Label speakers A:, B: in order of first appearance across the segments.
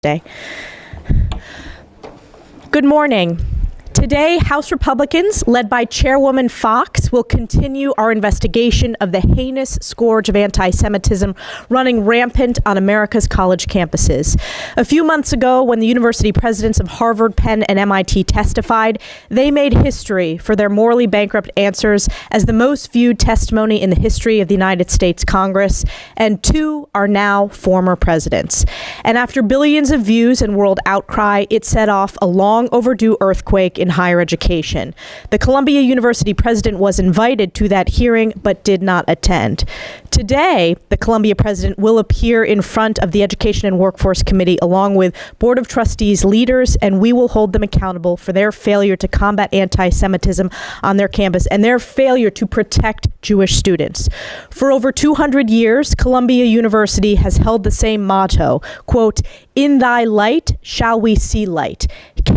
A: Day. Good morning. Today, House Republicans, led by Chairwoman Fox, will continue our investigation of the heinous scourge of anti-Semitism running rampant on America's college campuses. A few months ago, when the university presidents of Harvard, Penn, and MIT testified, they made history for their morally bankrupt answers as the most viewed testimony in the history of the United States Congress, and two are now former presidents. And after billions of views and world outcry, it set off a long overdue earthquake in higher education. The Columbia University president was invited to that hearing but did not attend. Today, the Columbia president will appear in front of the Education and Workforce Committee along with Board of Trustees leaders, and we will hold them accountable for their failure to combat anti-Semitism on their campus and their failure to protect Jewish students. For over 200 years, Columbia University has held the same motto, quote, "In thy light shall we see light."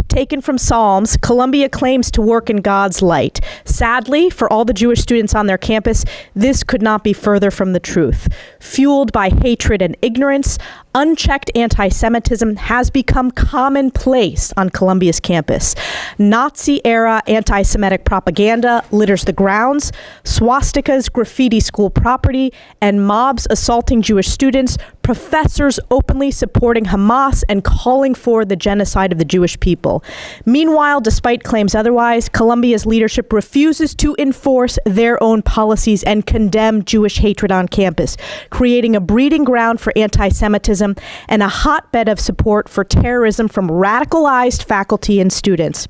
A: Taken from Psalms, Columbia claims to work in God's light. Sadly, for all the Jewish students on their campus, this could not be further from the truth. Fueled by hatred and ignorance, unchecked anti-Semitism has become commonplace on Columbia's campus. Nazi-era anti-Semitic propaganda litters the grounds, swastikas graffiti school property, and mobs assaulting Jewish students, professors openly supporting Hamas and calling for the genocide of the Jewish people. Meanwhile, despite claims otherwise, Columbia's leadership refuses to enforce their own policies and condemn Jewish hatred on campus, creating a breeding ground for anti-Semitism and a hotbed of support for terrorism from radicalized faculty and students.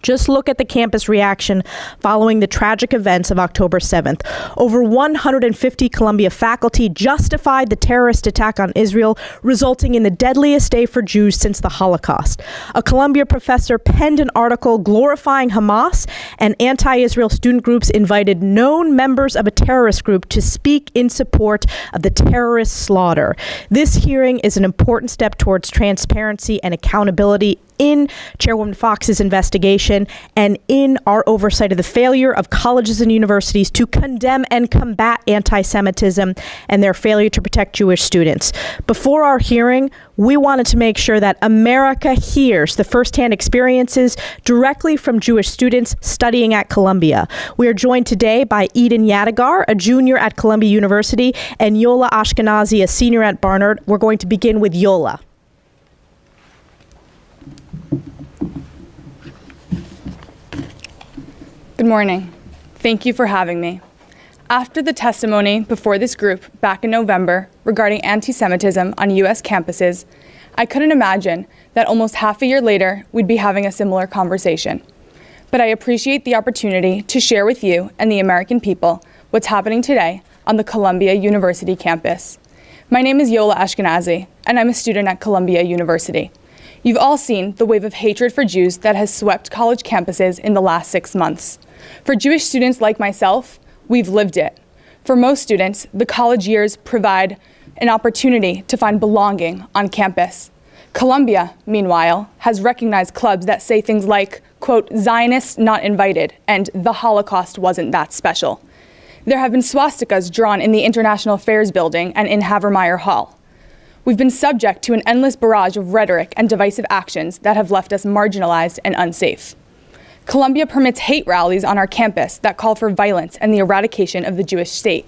A: Just look at the campus reaction following the tragic events of October 7th. Over 150 Columbia faculty justified the terrorist attack on Israel, resulting in the deadliest day for Jews since the Holocaust. A Columbia professor penned an article glorifying Hamas, and anti-Israel student groups invited known members of a terrorist group to speak in support of the terrorist slaughter. This hearing is an important step towards transparency and accountability in Chairwoman Fox's investigation and in our oversight of the failure of colleges and universities to condemn and combat anti-Semitism and their failure to protect Jewish students. Before our hearing, we wanted to make sure that America hears the firsthand experiences directly from Jewish students studying at Columbia. We are joined today by Eden Yadigar, a junior at Columbia University, and Yola Ashkenazi, a senior at Barnard. We're going to begin with Yola.
B: Good morning. Thank you for having me. After the testimony before this group back in November regarding anti-Semitism on U.S. campuses, I couldn't imagine that almost half a year later we'd be having a similar conversation. But I appreciate the opportunity to share with you and the American people what's happening today on the Columbia University campus. My name is Yola Ashkenazi, and I'm a student at Columbia University. You've all seen the wave of hatred for Jews that has swept college campuses in the last 6 months. For Jewish students like myself, we've lived it. For most students, the college years provide an opportunity to find belonging on campus. Columbia, meanwhile, has recognized clubs that say things like, quote, "Zionists not invited," and "the Holocaust wasn't that special." There have been swastikas drawn in the International Affairs Building and in Havermeyer Hall. We've been subject to an endless barrage of rhetoric and divisive actions that have left us marginalized and unsafe. Columbia permits hate rallies on our campus that call for violence and the eradication of the Jewish state.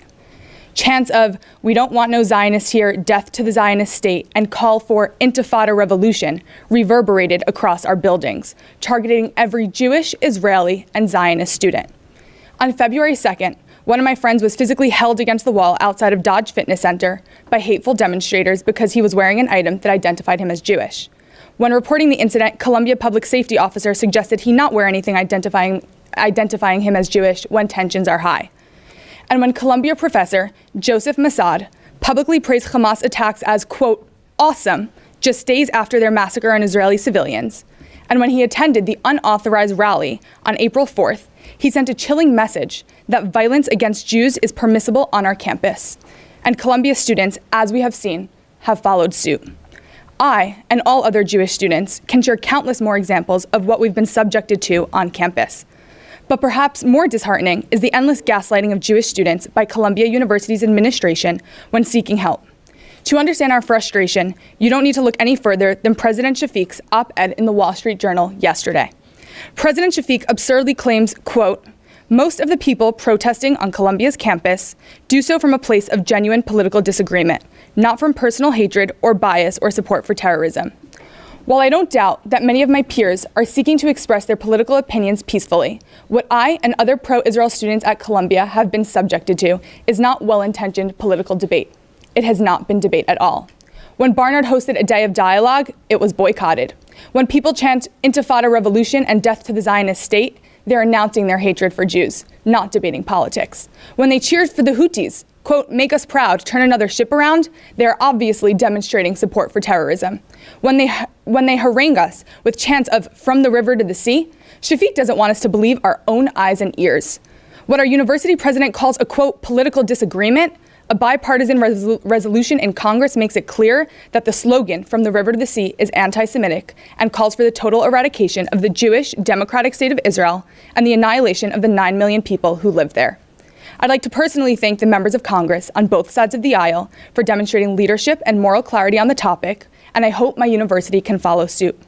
B: Chants of "we don't want no Zionists here, death to the Zionist state," and call for intifada revolution reverberated across our buildings, targeting every Jewish, Israeli, and Zionist student. On February 2nd, one of my friends was physically held against the wall outside of Dodge Fitness Center by hateful demonstrators because he was wearing an item that identified him as Jewish. When reporting the incident, Columbia public safety officer suggested he not wear anything identifying him as Jewish when tensions are high. And when Columbia professor Joseph Massad publicly praised Hamas attacks as, quote, "awesome," just days after their massacre on Israeli civilians, and when he attended the unauthorized rally on April 4th, he sent a chilling message that violence against Jews is permissible on our campus. And Columbia students, as we have seen, have followed suit. I, and all other Jewish students, can share countless more examples of what we've been subjected to on campus. But perhaps more disheartening is the endless gaslighting of Jewish students by Columbia University's administration when seeking help. To understand our frustration, you don't need to look any further than President Shafik's op-ed in the Wall Street Journal yesterday. President Shafik absurdly claims, quote, "Most of the people protesting on Columbia's campus do so from a place of genuine political disagreement, not from personal hatred or bias or support for terrorism." While I don't doubt that many of my peers are seeking to express their political opinions peacefully, what I and other pro-Israel students at Columbia have been subjected to is not well-intentioned political debate. It has not been debate at all. When Barnard hosted a day of dialogue, it was boycotted. When people chant Intifada revolution and death to the Zionist state, they're announcing their hatred for Jews, not debating politics. When they cheered for the Houthis, quote, "make us proud, turn another ship around," they're obviously demonstrating support for terrorism. When they harangue us with chants of "from the river to the sea," Shafik doesn't want us to believe our own eyes and ears. What our university president calls a, quote, "political disagreement," a bipartisan resolution in Congress makes it clear that the slogan "from the river to the sea" is anti-Semitic and calls for the total eradication of the Jewish democratic state of Israel and the annihilation of the 9 million people who live there. I'd like to personally thank the members of Congress on both sides of the aisle for demonstrating leadership and moral clarity on the topic, and I hope my university can follow suit.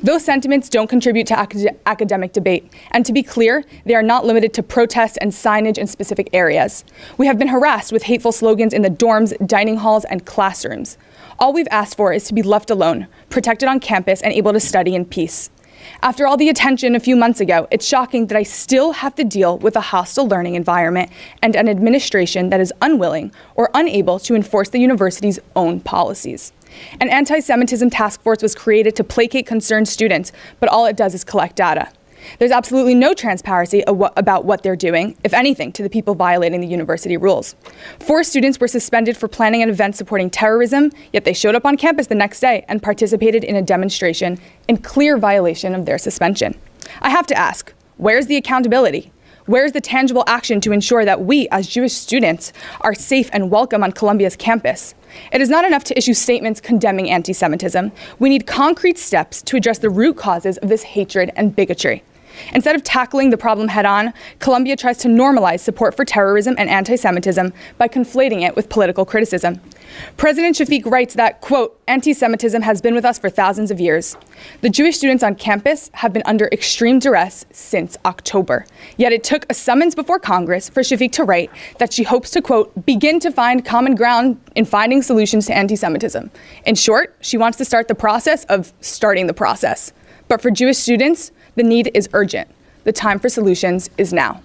B: Those sentiments don't contribute to academic debate, and to be clear, they are not limited to protests and signage in specific areas. We have been harassed with hateful slogans in the dorms, dining halls, and classrooms. All we've asked for is to be left alone, protected on campus, and able to study in peace. After all the attention a few months ago, it's shocking that I still have to deal with a hostile learning environment and an administration that is unwilling or unable to enforce the university's own policies. An anti-Semitism task force was created to placate concerned students, but all it does is collect data. There's absolutely no transparency about what they're doing, if anything, to the people violating the university rules. 4 students were suspended for planning an event supporting terrorism, yet they showed up on campus the next day and participated in a demonstration in clear violation of their suspension. I have to ask, where's the accountability? Where's the tangible action to ensure that we, as Jewish students, are safe and welcome on Columbia's campus? It is not enough to issue statements condemning anti-Semitism. We need concrete steps to address the root causes of this hatred and bigotry. Instead of tackling the problem head-on, Columbia tries to normalize support for terrorism and anti-Semitism by conflating it with political criticism. President Shafik writes that, quote, "anti-Semitism has been with us for thousands of years. The Jewish students on campus have been under extreme duress since October. Yet it took a summons before Congress for Shafik to write that she hopes to, quote, begin to find common ground in finding solutions to anti-Semitism. In short, she wants to start the process of starting the process. But for Jewish students, the need is urgent. The time for solutions is now."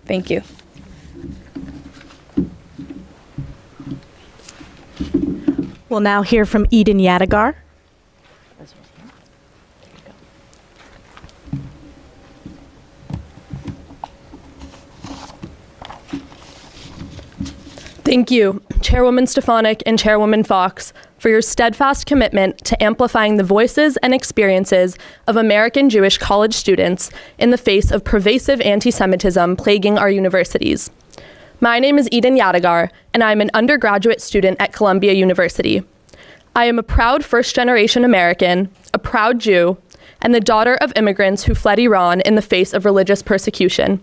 B: Thank you.
A: We'll now hear from Eden Yadigar.
C: Thank you, Chairwoman Stefanick and Chairwoman Fox, for your steadfast commitment to amplifying the voices and experiences of American Jewish college students in the face of pervasive anti-Semitism plaguing our universities. My name is Eden Yadigar, and I'm an undergraduate student at Columbia University. I am a proud first-generation American, a proud Jew, and the daughter of immigrants who fled Iran in the face of religious persecution.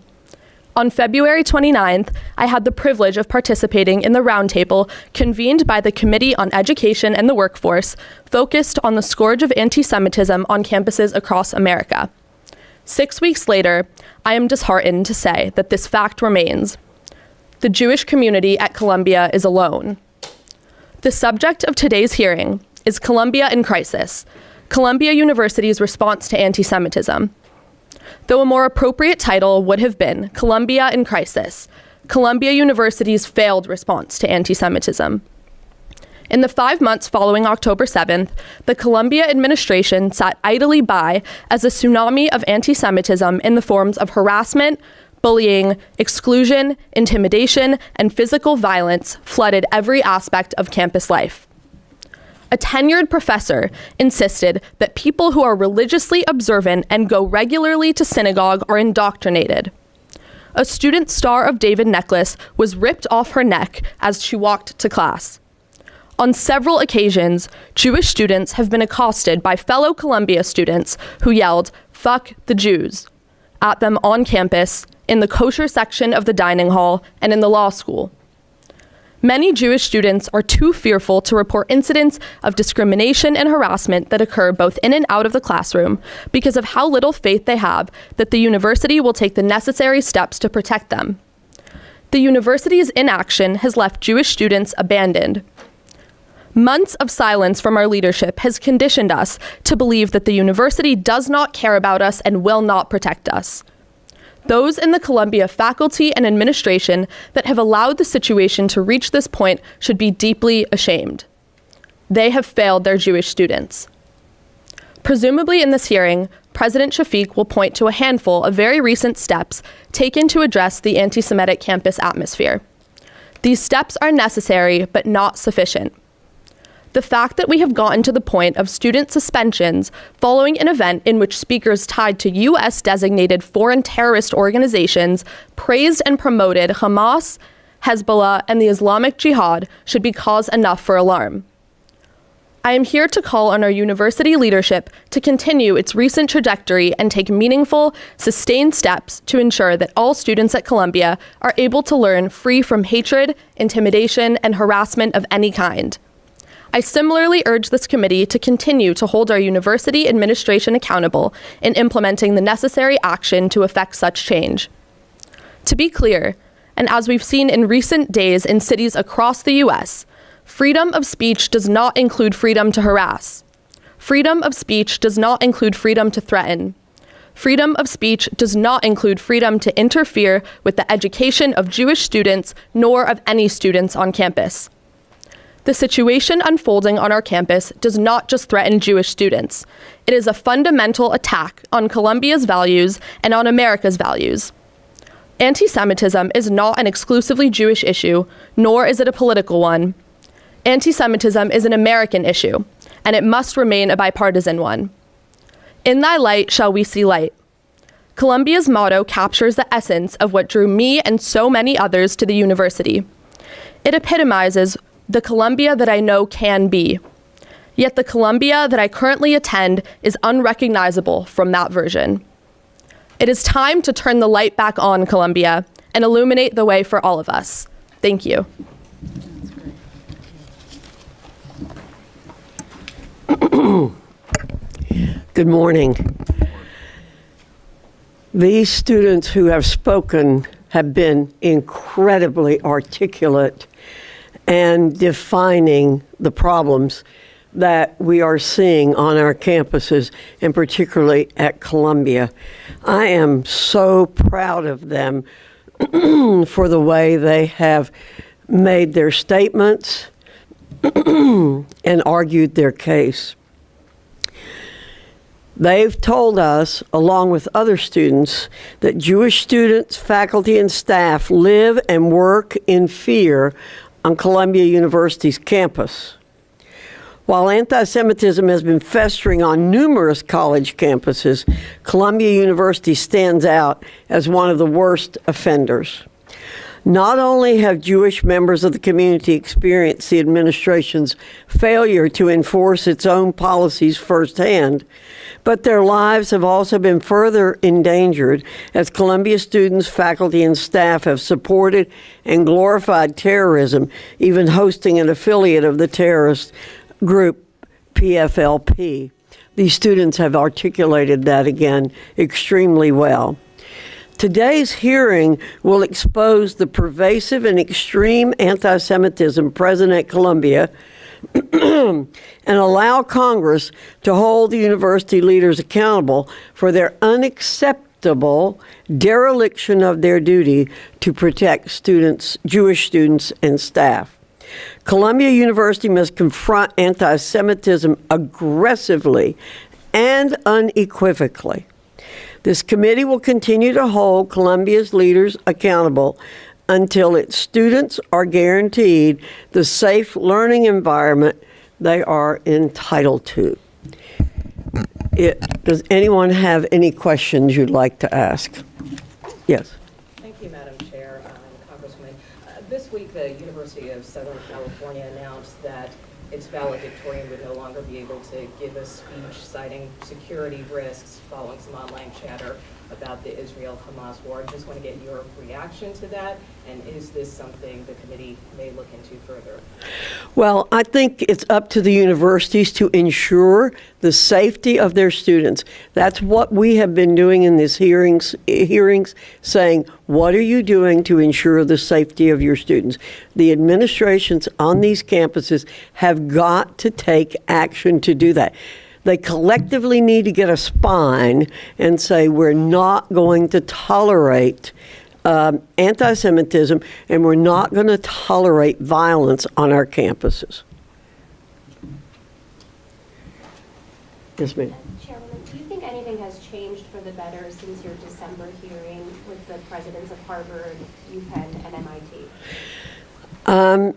C: On February 29th, I had the privilege of participating in the roundtable convened by the Committee on Education and the Workforce, focused on the scourge of anti-Semitism on campuses across America. 6 weeks later, I am disheartened to say that this fact remains. The Jewish community at Columbia is alone. The subject of today's hearing is Columbia in Crisis, Columbia University's response to anti-Semitism. Though a more appropriate title would have been Columbia in Crisis, Columbia University's failed response to anti-Semitism. In the 5 months following October 7th, the Columbia administration sat idly by as a tsunami of anti-Semitism in the forms of harassment, bullying, exclusion, intimidation, and physical violence flooded every aspect of campus life. A tenured professor insisted that people who are religiously observant and go regularly to synagogue are indoctrinated. A student Star of David necklace was ripped off her neck as she walked to class. On several occasions, Jewish students have been accosted by fellow Columbia students who yelled, "Fuck the Jews," at them on campus, in the kosher section of the dining hall, and in the law school. Many Jewish students are too fearful to report incidents of discrimination and harassment that occur both in and out of the classroom because of how little faith they have that the university will take the necessary steps to protect them. The university's inaction has left Jewish students abandoned. Months of silence from our leadership has conditioned us to believe that the university does not care about us and will not protect us. Those in the Columbia faculty and administration that have allowed the situation to reach this point should be deeply ashamed. They have failed their Jewish students. Presumably in this hearing, President Shafik will point to a handful of very recent steps taken to address the anti-Semitic campus atmosphere. These steps are necessary but not sufficient. The fact that we have gotten to the point of student suspensions following an event in which speakers tied to U.S.-designated foreign terrorist organizations praised and promoted Hamas, Hezbollah, and the Islamic Jihad should be cause enough for alarm. I am here to call on our university leadership to continue its recent trajectory and take meaningful, sustained steps to ensure that all students at Columbia are able to learn free from hatred, intimidation, and harassment of any kind. I similarly urge this committee to continue to hold our university administration accountable in implementing the necessary action to effect such change. To be clear, and as we've seen in recent days in cities across the U.S., freedom of speech does not include freedom to harass. Freedom of speech does not include freedom to threaten. Freedom of speech does not include freedom to interfere with the education of Jewish students nor of any students on campus. The situation unfolding on our campus does not just threaten Jewish students. It is a fundamental attack on Columbia's values and on America's values. Anti-Semitism is not an exclusively Jewish issue, nor is it a political one. Anti-Semitism is an American issue, and it must remain a bipartisan one. In thy light shall we see light. Columbia's motto captures the essence of what drew me and so many others to the university. It epitomizes the Columbia that I know can be. Yet the Columbia that I currently attend is unrecognizable from that version. It is time to turn the light back on, Columbia, and illuminate the way for all of us. Thank you.
D: Good morning. These students who have spoken have been incredibly articulate and defining the problems that we are seeing on our campuses, and particularly at Columbia. I am so proud of them for the way they have made their statements and argued their case. They've told us, along with other students, that Jewish students, faculty, and staff live and work in fear on Columbia University's campus. While anti-Semitism has been festering on numerous college campuses, Columbia University stands out as one of the worst offenders. Not only have Jewish members of the community experienced the administration's failure to enforce its own policies firsthand, but their lives have also been further endangered as Columbia students, faculty, and staff have supported and glorified terrorism, even hosting an affiliate of the terrorist group PFLP. These students have articulated that again extremely well. Today's hearing will expose the pervasive and extreme anti-Semitism present at Columbia and allow Congress to hold the university leaders accountable for their unacceptable dereliction of their duty to protect students, Jewish students, and staff. Columbia University must confront anti-Semitism aggressively and unequivocally. This committee will continue to hold Columbia's leaders accountable until its students are guaranteed the safe learning environment they are entitled to. Does anyone have any questions you'd like to ask? Yes.
E: Thank you, Madam Chair and Congresswoman. This week, the University of Southern California announced that its valedictorian would no longer be able to give a speech citing security risks following some online chatter about the Israel-Hamas war. I just want to get your reaction to that, and is this something the committee may look into further?
D: Well, I think it's up to the universities to ensure the safety of their students. That's what we have been doing in these hearings, saying, what are you doing to ensure the safety of your students? The administrations on these campuses have got to take action to do that. They collectively need to get a spine and say, we're not going to tolerate anti-Semitism, and we're not going to tolerate violence on our campuses. Yes, ma'am.
F: Chairwoman, do you think anything has changed for the better since your December hearing with the presidents of Harvard, UPenn, and MIT?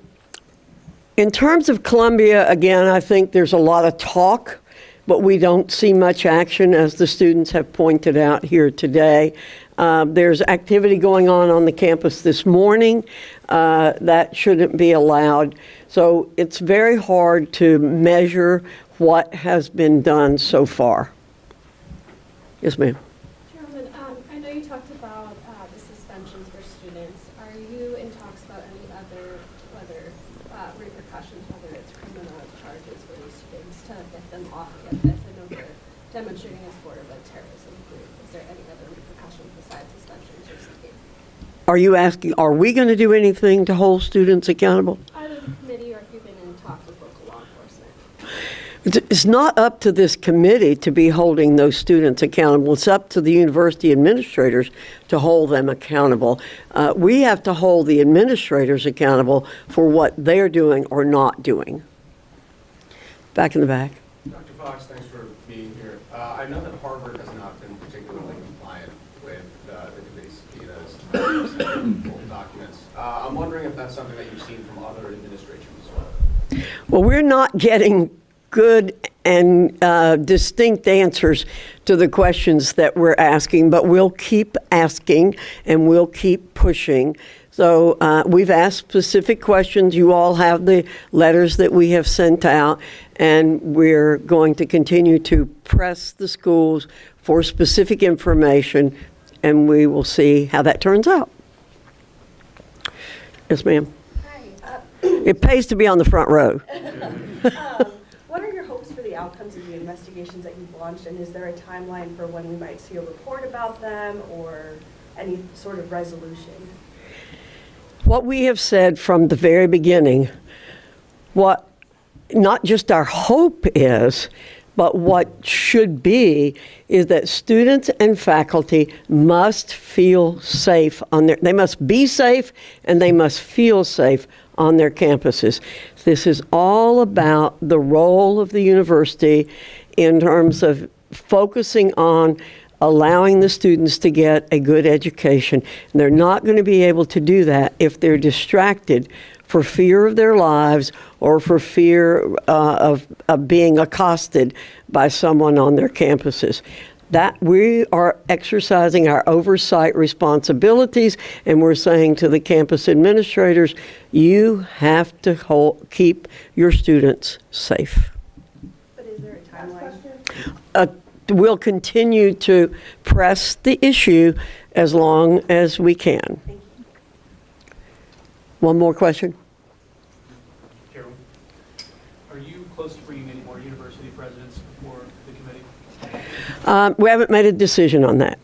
D: In terms of Columbia, again, I think there's a lot of talk, but we don't see much action, as the students have pointed out here today. There's activity going on the campus this morning that shouldn't be allowed. So it's very hard to measure what has been done so far. Yes, ma'am.
G: Chairwoman, I know you talked about the suspensions for students. Are you in talks about any other repercussions, whether it's criminal charges for these students, to get them off campus? I know they're demonstrating in support of a terrorism group. Is there any other repercussions besides suspensions you're seeking?
D: Are you asking, are we going to do anything to hold students accountable?
G: Either the committee or if you've been in talks with local law enforcement.
D: It's not up to this committee to be holding those students accountable. It's up to the university administrators to hold them accountable. We have to hold the administrators accountable for what they're doing or not doing. Back in the back.
H: Dr. Fox, thanks for being here. I know that Harvard has not been particularly compliant with the committee's subpoenas, full documents. I'm wondering if that's something that you've seen from other administrations as well.
D: Well, we're not getting good and distinct answers to the questions that we're asking, but we'll keep asking and we'll keep pushing. So we've asked specific questions. You all have the letters that we have sent out, and we're going to continue to press the schools for specific information, and we will see how that turns out. Yes, ma'am.
I: Hi.
D: It pays to be on the front row.
I: What are your hopes for the outcomes of the investigations that you've launched, and is there a timeline for when we might see a report about them or any sort of resolution?
D: What we have said from the very beginning, what not just our hope is, but what should be, is that students and faculty must feel safe they must be safe and they must feel safe on their campuses. This is all about the role of the university in terms of focusing on allowing the students to get a good education. And they're not going to be able to do that if they're distracted for fear of their lives or for fear of being accosted by someone on their campuses. That we are exercising our oversight responsibilities, and we're saying to the campus administrators, you have to keep your students safe.
I: But is there a timeline?
D: We'll continue to press the issue as long as we can.
I: Thank you.
D: One more question?
J: Chairman, are you close to bringing any more university presidents before the committee?
D: We haven't made a decision on that.